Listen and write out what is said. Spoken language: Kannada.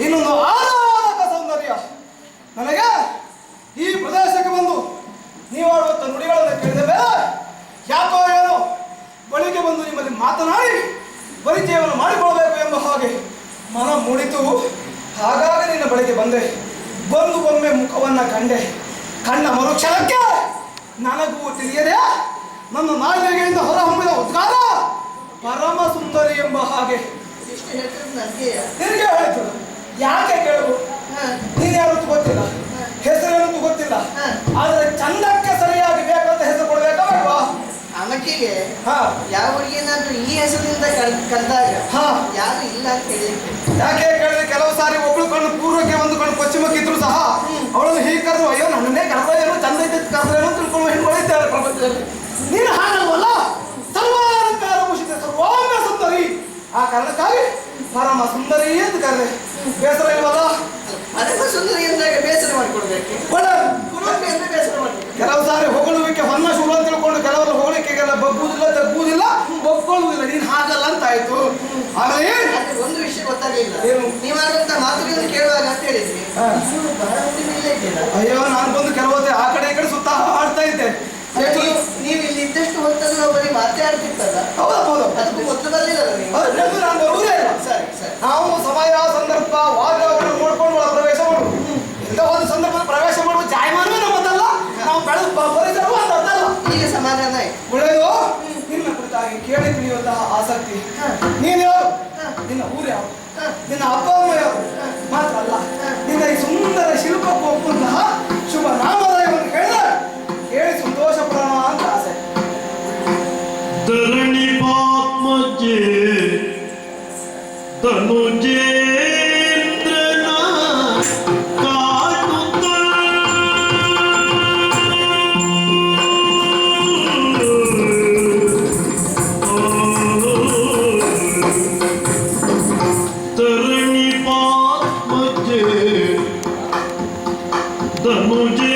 ಇನ್ನೊಂದು ಆರಾಧಕ ಸೌಂದರ್ಯ. ನನಗೆ ಈ ಪ್ರದೇಶಕ್ಕೆ ಬಂದು ನೀವಾಡುವಂಥ ನುಡಿಗಳನ್ನು ಕೇಳಿದ ಮೇಲೆ ಯಾಕೋ ಏನೋ ಬಳಿಗೆ ಬಂದು ನಿಮ್ಮಲ್ಲಿ ಮಾತನಾಡಿ ಪರಿಚಯವನ್ನು ಮಾಡಿಕೊಳ್ಳಬೇಕು ಎಂಬ ಹಾಗೆ ಮನ ಮೂಡಿತು. ಹಾಗಾಗಿ ನಿನ್ನ ಬಳಿಗೆ ಬಂದೆ. ಬಂದು ಒಮ್ಮೆ ಮುಖವನ್ನು ಕಂಡೆ. ಕಣ್ಣ ಮರುಕ್ಷಣಕ್ಕೆ ನನಗೂ ತಿಳಿಯದೆ ನನ್ನ ನಾಲಿಗೆಯಿಂದ ಹೊರಹೊಮ್ಮಿದ ಉದ್ಗಾರ ಪರಮ ಸುಂದರಿ ಎಂಬ ಹಾಗೆ ನಿನಗೆ ಹೇಳಿತು. ಯಾಕೆ ಕೇಳು, ನೀನು ಯಾವತ್ತೂ ಗೊತ್ತಿಲ್ಲ, ಹೆಸರೇನಂತೂ ಗೊತ್ತಿಲ್ಲ, ಆದರೆ ಚಂದಕ್ಕೆ ಸರಿಯಾಗಿ ಬೇಕಂತ ಹೆಸರು ಕೊಡಬೇಕಾ ಬೇಡವಾ? ಅಮಕಿಗೆ ಯಾವ ಹುಡುಗಿನಾದ್ರೂ ಈ ಹೆಸರಿನಿಂದ ಕರೆದಾಗ ಯಾರು ಇಲ್ಲ ಅಂತ ಹೇಳಿಕ್ಕೆ. ಯಾಕೆ ಕೇಳಿದ್ರೆ ಕೆಲವು ಸಾರಿ ಒಬ್ಳು ಕಣ್ಣು ಪೂರ್ವಕ್ಕೆ ಒಂದು ಕಣ್ಣು ಪಶ್ಚಿಮಕ್ಕೆ ಇದ್ರು ಸಹ ಅವಳನ್ನು ಹೀಗೆ ಕರೆದು ಅಯ್ಯೋ ನನ್ನನ್ನೇ ಕರೆದೇನೋ ಚಂದ ಇದ್ದ ಕರೆದೇನೋ ತಿಳ್ಕೊಳ್ಳುವ ಹೆಣ್ಗಳಿದ್ದಾರೆ ಪ್ರಪಂಚದಲ್ಲಿ. ನೀನು ಹಾಗಲ್ವಲ್ಲ, ಸರ್ವಾಲಂಕಾರ ಭೂಷಿತ ಸರ್ವಾಂಗ ಸುಂದರಿ. ಆ ಕಾರಣಕ್ಕಾಗಿ ಪರಮ ಸುಂದರಿ ಅಂತ ಕರೆದೆ. ಬೇಸರ ಇಲ್ವಲ್ಲ? ಪರಮ ಸುಂದರಿ ಎಂದಾಗ ಬೇಸರ ಮಾಡಿಕೊಡ್ಬೇಕು. ಬೇಸರ ಮಾಡ್ಬೇಕು. ಕೆಲವು ಸಾರಿ ಹೊಗಳುವಿಕೆ ಹೊನ್ನ ಶುರು ಅಂತ ತಿಳ್ಕೊಂಡು ಕೆಲವರು ಹೊಗಳಿಕೆಗೆಲ್ಲ ಬಗ್ಗುವುದಿಲ್ಲ, ತಗ್ಗುವುದಿಲ್ಲ, ಒಪ್ಕೊಳ್ಳುವುದಿಲ್ಲ. ನೀನು ಹಾಗಲ್ಲ ಅಂತ ಆಯ್ತು. ಆಮೇಲೆ ಒಂದು ವಿಷಯ ಗೊತ್ತಾಗಲಿಲ್ಲ. ನೀವಾದಂತ ಮಾತುಗಳನ್ನು ಕೇಳುವಾಗ ಅಂತ ಹೇಳಿದ್ರಿ, ಅಯ್ಯೋ ನಾನು ಬಂದು ಕೆಲವೊತ್ತೆ ಆ ಕಡೆ ಈ ಕಡೆ ಸುತ್ತ ಆಡ್ತಾ ಇದ್ದೆ. ನೀವು ಇಲ್ಲಿ ಇದ್ದಷ್ಟು ಹೊತ್ತಲ್ಲಿ ನಾವು ಬರೀ ಮಾತಾಡ್ತಿತ್ತಲ್ಲ. ಹೌದೌದು, ಅದಕ್ಕೂ ಗೊತ್ತು ಬರಲಿಲ್ಲ ನಾನು ಬರುವುದೇ ಇಲ್ಲ. ಸರಿ ಸರಿ. ನಾವು ಸಮಯ ಸಂದರ್ಭ ವಾತಾವರಣ ನೋಡ್ಕೊಂಡು ಒಳ ಪ್ರವೇಶ ಮಾಡುದು. ಎಲ್ಲ ಒಂದು ಸಂದರ್ಭದಲ್ಲಿ ಪ್ರವೇಶ ಮಾಡುವ ಜಾಯಮಾನವೇ ನಮ್ಮದಲ್ಲ. ನಾವು ಬೆಳೆದು ಪರಿಸರವೂ ಅಂತಲ್ಲ. ಈಗ ಸಮಾಧಾನ ಆಯ್ತು. ಒಳ್ಳೆಯದು. ನಿನ್ನ ಕುರಿತಾಗಿ ಕೇಳಿ ತಿಳಿಯುವಂತಹ ಆಸಕ್ತಿ. ನೀನು ಯಾರು? ನಿನ್ನ ಊರು ಯಾರು? ನಿನ್ನ ಅಪ್ಪ ಅಮ್ಮ ಯಾರು? ಮಾತ್ರ ಅಲ್ಲ, ನಿನ್ನ ಈ ಸುಂದರ ಶಿಲ್ಪಕ್ಕೆ ಒಪ್ಪುವಂತಹ ಶುಭ ನಾಮಧೇಯವನ್ನು ಕೇಳಿದ್ರೆ ಕೇಳಿ ಸಂತೋಷ ಪಡೋಣ ಅಂತ ಆಸೆ. ಧರಣಿ ಪಾತ್ಮಜೆ ತನುಜೇಂದ್ರನ ಕಾಟುತ್ತ ಧರಣಿ ಪಾತ್ಮಜೆ ತನುಜೇ